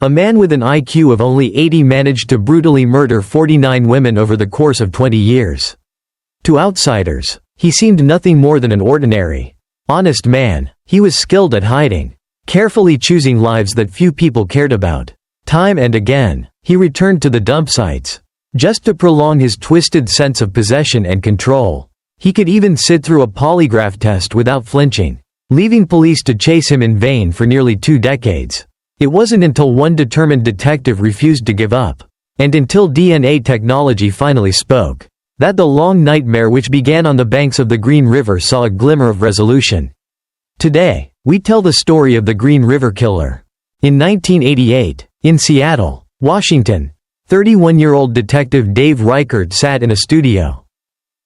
A man with an IQ of only 80 managed to brutally murder 49 women over the course of 20 years. To outsiders, he seemed nothing more than an ordinary, honest man. He was skilled at hiding, carefully choosing lives that few people cared about. Time and again, he returned to the dump sites, just to prolong his twisted sense of possession and control. He could even sit through a polygraph test without flinching, leaving police to chase him in vain for nearly 2 decades. It wasn't until one determined detective refused to give up, and until DNA technology finally spoke, that the long nightmare which began on the banks of the Green River saw a glimmer of resolution. Today, we tell the story of the Green River Killer. In 1988, in Seattle, Washington, 31-year-old detective Dave Reichert sat in a studio.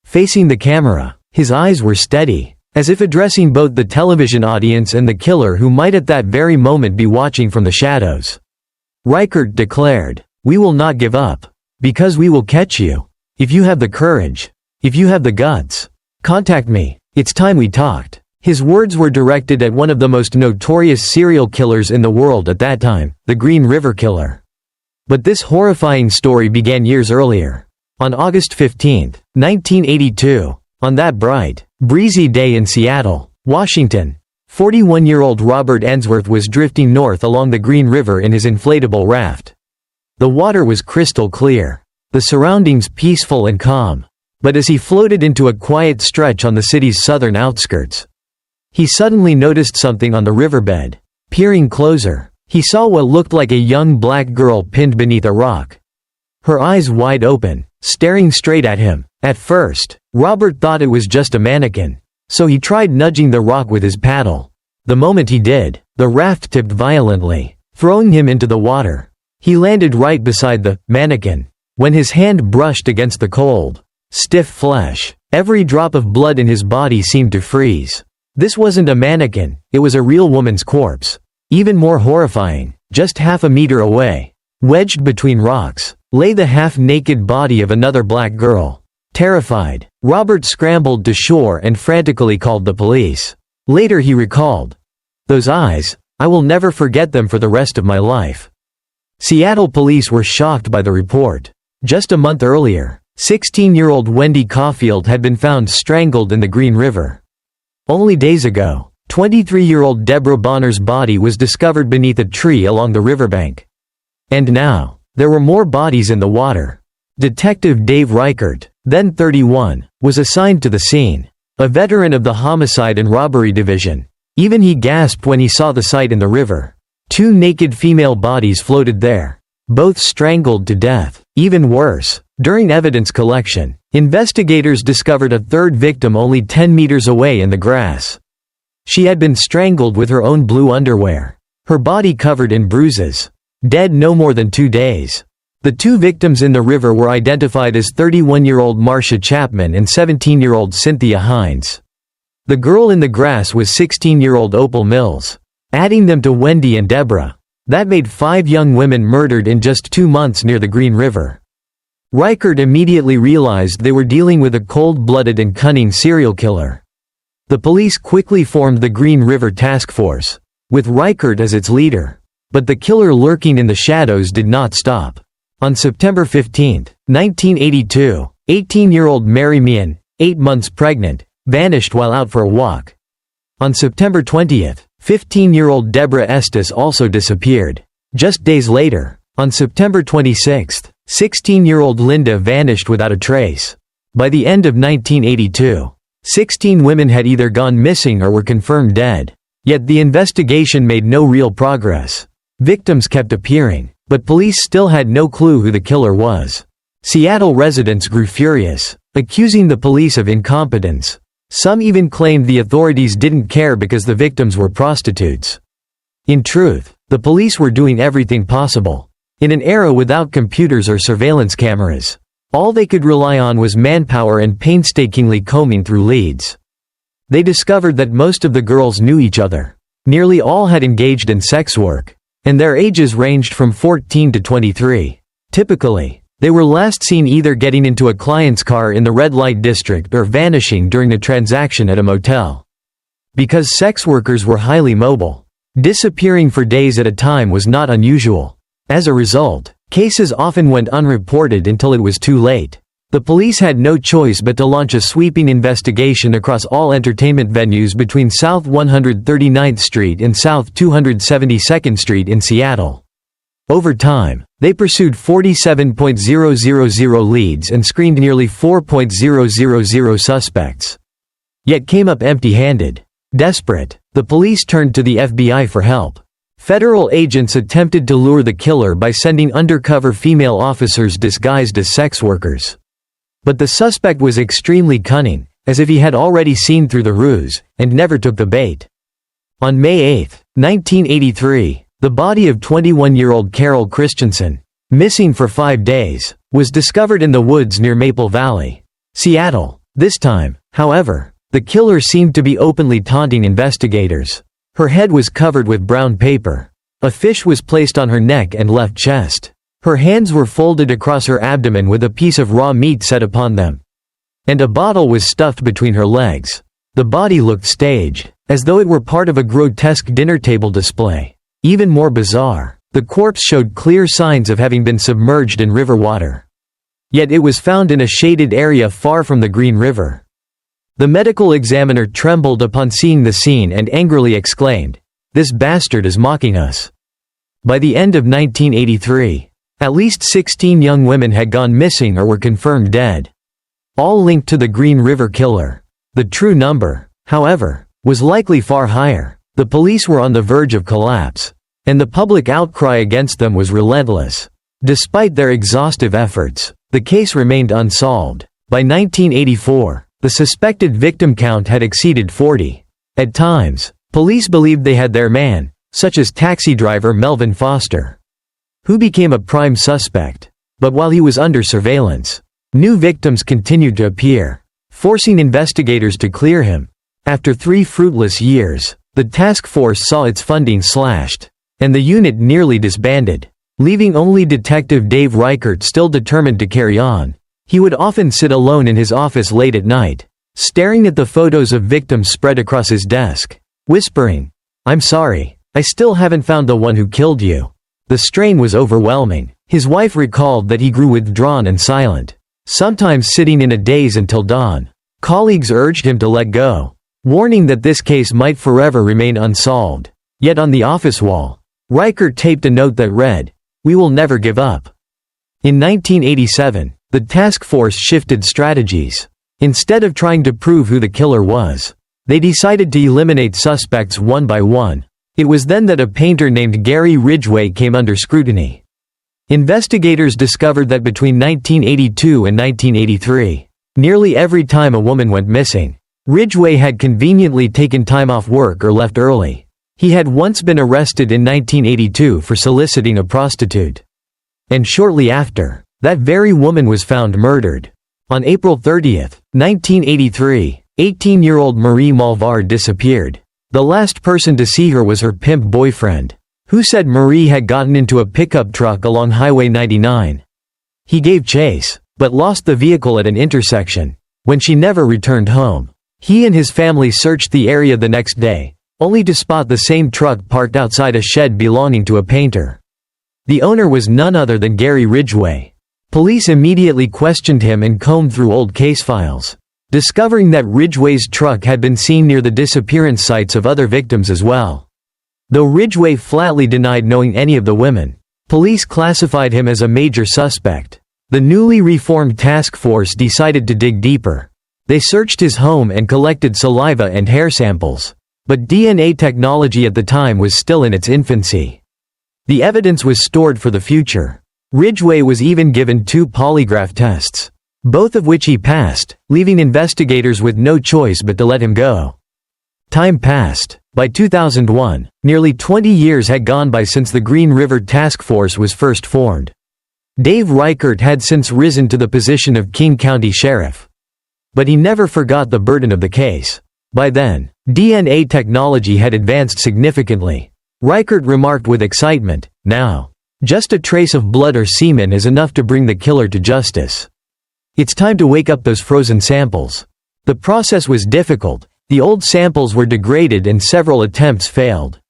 Facing the camera, his eyes were steady, as if addressing both the television audience and the killer who might at that very moment be watching from the shadows. Reichert declared, "We will not give up. Because we will catch you. If you have the courage. If you have the guts. Contact me. It's time we talked." His words were directed at one of the most notorious serial killers in the world at that time, the Green River Killer. But this horrifying story began years earlier. On August 15, 1982, on that bright, breezy day in Seattle, Washington, 41-year-old Robert Ensworth was drifting north along the Green River in his inflatable raft. The water was crystal clear, the surroundings peaceful and calm. But as he floated into a quiet stretch on the city's southern outskirts, he suddenly noticed something on the riverbed. Peering closer, he saw what looked like a young black girl pinned beneath a rock. Her eyes wide open, staring straight at him. At first, Robert thought it was just a mannequin, so he tried nudging the rock with his paddle. The moment he did, the raft tipped violently, throwing him into the water. He landed right beside the mannequin. When his hand brushed against the cold, stiff flesh, every drop of blood in his body seemed to freeze. This wasn't a mannequin, it was a real woman's corpse. Even more horrifying, just half a meter away, wedged between rocks, lay the half-naked body of another black girl. Terrified, Robert scrambled to shore and frantically called the police. Later he recalled, "Those eyes, I will never forget them for the rest of my life." Seattle police were shocked by the report. Just a month earlier, 16-year-old Wendy Caulfield had been found strangled in the Green River. Only days ago, 23-year-old Deborah Bonner's body was discovered beneath a tree along the riverbank. And now, there were more bodies in the water. Detective Dave Reichert, then 31, was assigned to the scene. A veteran of the Homicide and Robbery Division. Even he gasped when he saw the sight in the river. 2 naked female bodies floated there, both strangled to death. Even worse, during evidence collection, investigators discovered a third victim only 10 meters away in the grass. She had been strangled with her own blue underwear, her body covered in bruises. Dead no more than 2 days. The 2 victims in the river were identified as 31-year-old Marcia Chapman and 17-year-old Cynthia Hines. The girl in the grass was 16-year-old Opal Mills. Adding them to Wendy and Deborah, that made 5 young women murdered in just 2 months near the Green River. Reichert immediately realized they were dealing with a cold-blooded and cunning serial killer. The police quickly formed the Green River Task Force, with Reichert as its leader. But the killer lurking in the shadows did not stop. On September 15, 1982, 18-year-old Mary Meehan, 8 months pregnant, vanished while out for a walk. On September 20, 15-year-old Deborah Estes also disappeared. Just days later, on September 26, 16-year-old Linda vanished without a trace. By the end of 1982, 16 women had either gone missing or were confirmed dead. Yet the investigation made no real progress. Victims kept appearing, but police still had no clue who the killer was. Seattle residents grew furious, accusing the police of incompetence. Some even claimed the authorities didn't care because the victims were prostitutes. In truth, the police were doing everything possible. In an era without computers or surveillance cameras, all they could rely on was manpower and painstakingly combing through leads. They discovered that most of the girls knew each other. Nearly all had engaged in sex work, and their ages ranged from 14 to 23. Typically, they were last seen either getting into a client's car in the red light district or vanishing during the transaction at a motel. Because sex workers were highly mobile, disappearing for days at a time was not unusual. As a result, cases often went unreported until it was too late. The police had no choice but to launch a sweeping investigation across all entertainment venues between South 139th Street and South 272nd Street in Seattle. Over time, they pursued 47,000 leads and screened nearly 4,000 suspects. Yet came up empty-handed. Desperate, the police turned to the FBI for help. Federal agents attempted to lure the killer by sending undercover female officers disguised as sex workers. But the suspect was extremely cunning, as if he had already seen through the ruse, and never took the bait. On May 8, 1983, the body of 21-year-old Carol Christensen, missing for 5 days, was discovered in the woods near Maple Valley, Seattle. This time, however, the killer seemed to be openly taunting investigators. Her head was covered with brown paper. A fish was placed on her neck and left chest. Her hands were folded across her abdomen with a piece of raw meat set upon them. And a bottle was stuffed between her legs. The body looked staged, as though it were part of a grotesque dinner table display. Even more bizarre, the corpse showed clear signs of having been submerged in river water. Yet it was found in a shaded area far from the Green River. The medical examiner trembled upon seeing the scene and angrily exclaimed, "This bastard is mocking us." By the end of 1983, at least 16 young women had gone missing or were confirmed dead. All linked to the Green River killer. The true number, however, was likely far higher. The police were on the verge of collapse, and the public outcry against them was relentless. Despite their exhaustive efforts, the case remained unsolved. By 1984, the suspected victim count had exceeded 40. At times, police believed they had their man, such as taxi driver Melvin Foster, who became a prime suspect. But while he was under surveillance, new victims continued to appear, forcing investigators to clear him. After 3 fruitless years, the task force saw its funding slashed, and the unit nearly disbanded, leaving only Detective Dave Reichert still determined to carry on. He would often sit alone in his office late at night, staring at the photos of victims spread across his desk, whispering, "I'm sorry, I still haven't found the one who killed you." The strain was overwhelming. His wife recalled that he grew withdrawn and silent, sometimes sitting in a daze until dawn. Colleagues urged him to let go, warning that this case might forever remain unsolved. Yet on the office wall, Reichert taped a note that read, "We will never give up." In 1987, the task force shifted strategies. Instead of trying to prove who the killer was, they decided to eliminate suspects one by one. It was then that a painter named Gary Ridgway came under scrutiny. Investigators discovered that between 1982 and 1983, nearly every time a woman went missing, Ridgway had conveniently taken time off work or left early. He had once been arrested in 1982 for soliciting a prostitute. And shortly after, that very woman was found murdered. On April 30, 1983, 18-year-old Marie Malvar disappeared. The last person to see her was her pimp boyfriend, who said Marie had gotten into a pickup truck along Highway 99. He gave chase, but lost the vehicle at an intersection. When she never returned home, he and his family searched the area the next day, only to spot the same truck parked outside a shed belonging to a painter. The owner was none other than Gary Ridgway. Police immediately questioned him and combed through old case files, discovering that Ridgway's truck had been seen near the disappearance sites of other victims as well. Though Ridgway flatly denied knowing any of the women, police classified him as a major suspect. The newly reformed task force decided to dig deeper. They searched his home and collected saliva and hair samples. But DNA technology at the time was still in its infancy. The evidence was stored for the future. Ridgway was even given 2 polygraph tests, both of which he passed, leaving investigators with no choice but to let him go. Time passed. By 2001, nearly 20 years had gone by since the Green River Task Force was first formed. Dave Reichert had since risen to the position of King County Sheriff. But he never forgot the burden of the case. By then, DNA technology had advanced significantly. Reichert remarked with excitement, "Now, just a trace of blood or semen is enough to bring the killer to justice. It's time to wake up those frozen samples." The process was difficult. The old samples were degraded and several attempts failed.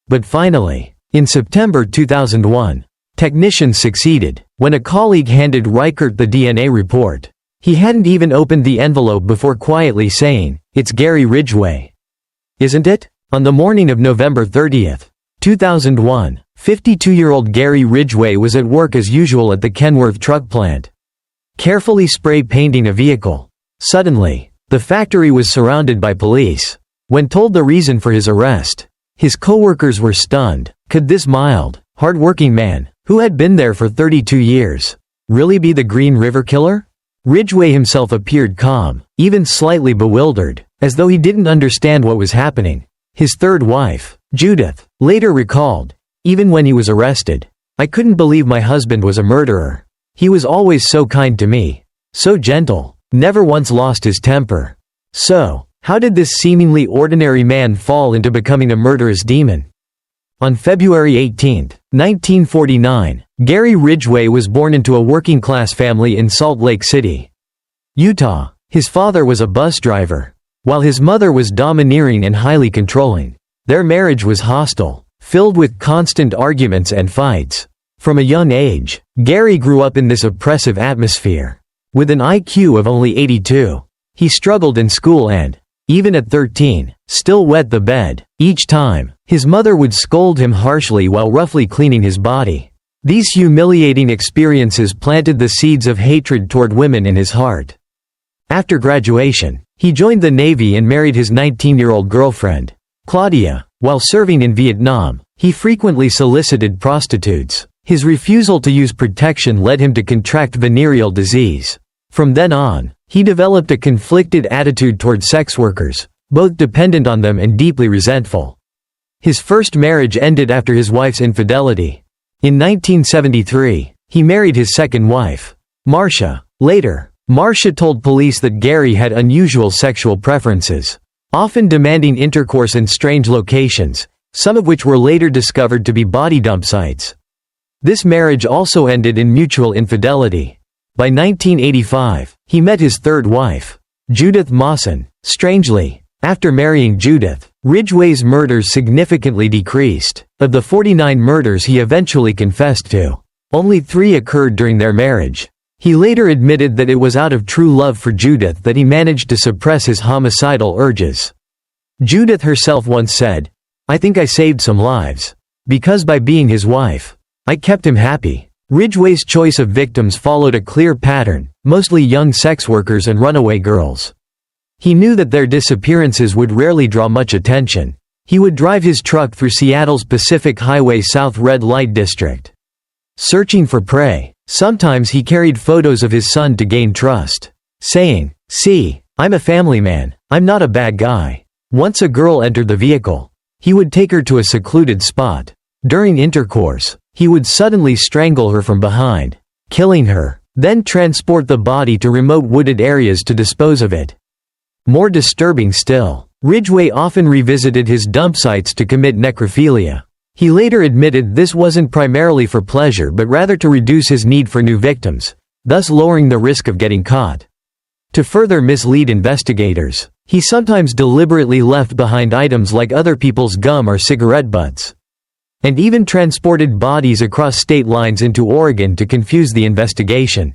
But finally, in September 2001, Technicians succeeded. When a colleague handed Reichert the DNA report, he hadn't even opened the envelope before quietly saying, "It's Gary Ridgway. Isn't it?" On the morning of November 30, 2001, 52-year-old Gary Ridgway was at work as usual at the Kenworth truck plant, carefully spray painting a vehicle. Suddenly, the factory was surrounded by police. When told the reason for his arrest, his co-workers were stunned. Could this mild, hard-working man, who had been there for 32 years, really be the Green River Killer? Ridgway himself appeared calm, even slightly bewildered, as though he didn't understand what was happening. His third wife, Judith, later recalled, "Even when he was arrested, I couldn't believe my husband was a murderer. He was always so kind to me, so gentle, never once lost his temper." So, how did this seemingly ordinary man fall into becoming a murderous demon? On February 18, 1949, Gary Ridgway was born into a working-class family in Salt Lake City, Utah. His father was a bus driver, while his mother was domineering and highly controlling. Their marriage was hostile, filled with constant arguments and fights. From a young age, Gary grew up in this oppressive atmosphere. With an IQ of only 82, he struggled in school and, even at 13, still wet the bed. Each time, his mother would scold him harshly while roughly cleaning his body. These humiliating experiences planted the seeds of hatred toward women in his heart. After graduation, he joined the Navy and married his 19-year-old girlfriend, Claudia. While serving in Vietnam, he frequently solicited prostitutes. His refusal to use protection led him to contract venereal disease. From then on, he developed a conflicted attitude toward sex workers, both dependent on them and deeply resentful. His first marriage ended after his wife's infidelity. In 1973, he married his second wife, Marcia. Later, Marcia told police that Gary had unusual sexual preferences, often demanding intercourse in strange locations, some of which were later discovered to be body dump sites. This marriage also ended in mutual infidelity. By 1985, he met his third wife, Judith Mawson. Strangely, after marrying Judith, Ridgway's murders significantly decreased. Of the 49 murders he eventually confessed to, only 3 occurred during their marriage. He later admitted that it was out of true love for Judith that he managed to suppress his homicidal urges. Judith herself once said, "I think I saved some lives. Because by being his wife, I kept him happy." Ridgway's choice of victims followed a clear pattern, mostly young sex workers and runaway girls. He knew that their disappearances would rarely draw much attention. He would drive his truck through Seattle's Pacific Highway South Red Light District, searching for prey. Sometimes he carried photos of his son to gain trust, saying, "See, I'm a family man, I'm not a bad guy." Once a girl entered the vehicle, he would take her to a secluded spot. During intercourse, he would suddenly strangle her from behind, killing her, then transport the body to remote wooded areas to dispose of it. More disturbing still, Ridgway often revisited his dump sites to commit necrophilia. He later admitted this wasn't primarily for pleasure but rather to reduce his need for new victims, thus lowering the risk of getting caught. To further mislead investigators, he sometimes deliberately left behind items like other people's gum or cigarette butts, and even transported bodies across state lines into Oregon to confuse the investigation.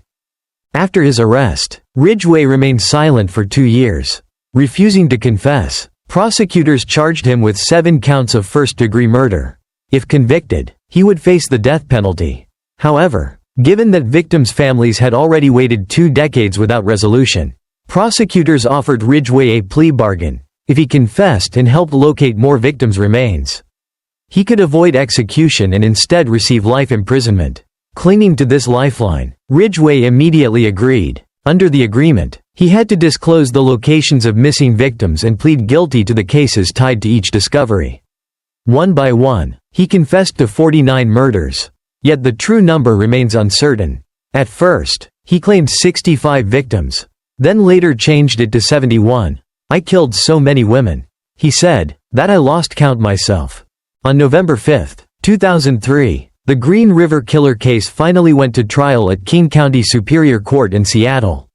After his arrest, Ridgway remained silent for 2 years. Refusing to confess, prosecutors charged him with 7 counts of first-degree murder. If convicted, he would face the death penalty. However, given that victims' families had already waited 2 decades without resolution, prosecutors offered Ridgway a plea bargain. If he confessed and helped locate more victims' remains, he could avoid execution and instead receive life imprisonment. Clinging to this lifeline, Ridgway immediately agreed. Under the agreement, he had to disclose the locations of missing victims and plead guilty to the cases tied to each discovery. One by one, he confessed to 49 murders. Yet the true number remains uncertain. At first, he claimed 65 victims, then later changed it to 71. "I killed so many women," he said, "that I lost count myself." On November 5, 2003, the Green River Killer case finally went to trial at King County Superior Court in Seattle.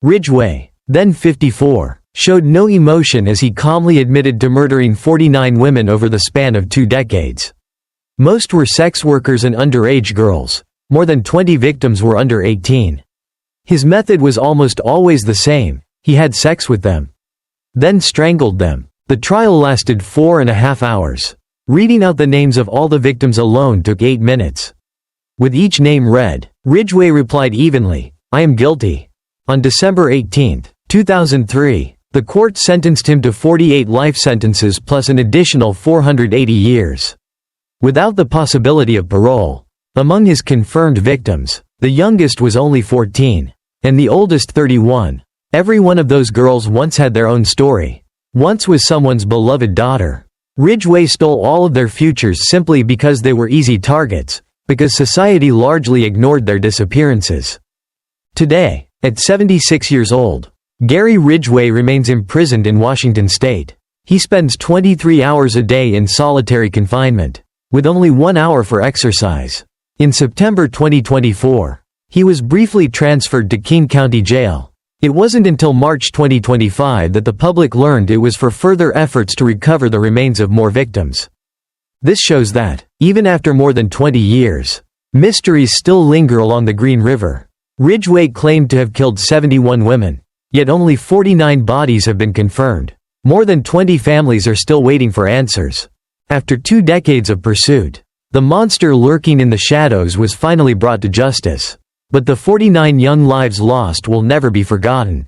Ridgway, then 54, showed no emotion as he calmly admitted to murdering 49 women over the span of 2 decades. Most were sex workers and underage girls. More than 20 victims were under 18. His method was almost always the same: he had sex with them, then strangled them. The trial lasted 4.5 hours. Reading out the names of all the victims alone took 8 minutes. With each name read, Ridgway replied evenly, "I am guilty." On December 18, 2003, the court sentenced him to 48 life sentences plus an additional 480 years, without the possibility of parole. Among his confirmed victims, the youngest was only 14, and the oldest 31. Every one of those girls once had their own story. Once was someone's beloved daughter. Ridgway stole all of their futures simply because they were easy targets, because society largely ignored their disappearances. Today, at 76 years old, Gary Ridgway remains imprisoned in Washington state. He spends 23 hours a day in solitary confinement, with only 1 hour for exercise. In September 2024, he was briefly transferred to King County Jail. It wasn't until March 2025 that the public learned it was for further efforts to recover the remains of more victims. This shows that, even after more than 20 years, mysteries still linger along the Green River. Ridgway claimed to have killed 71 women, yet only 49 bodies have been confirmed. More than 20 families are still waiting for answers. After 2 decades of pursuit, the monster lurking in the shadows was finally brought to justice. But the 49 young lives lost will never be forgotten.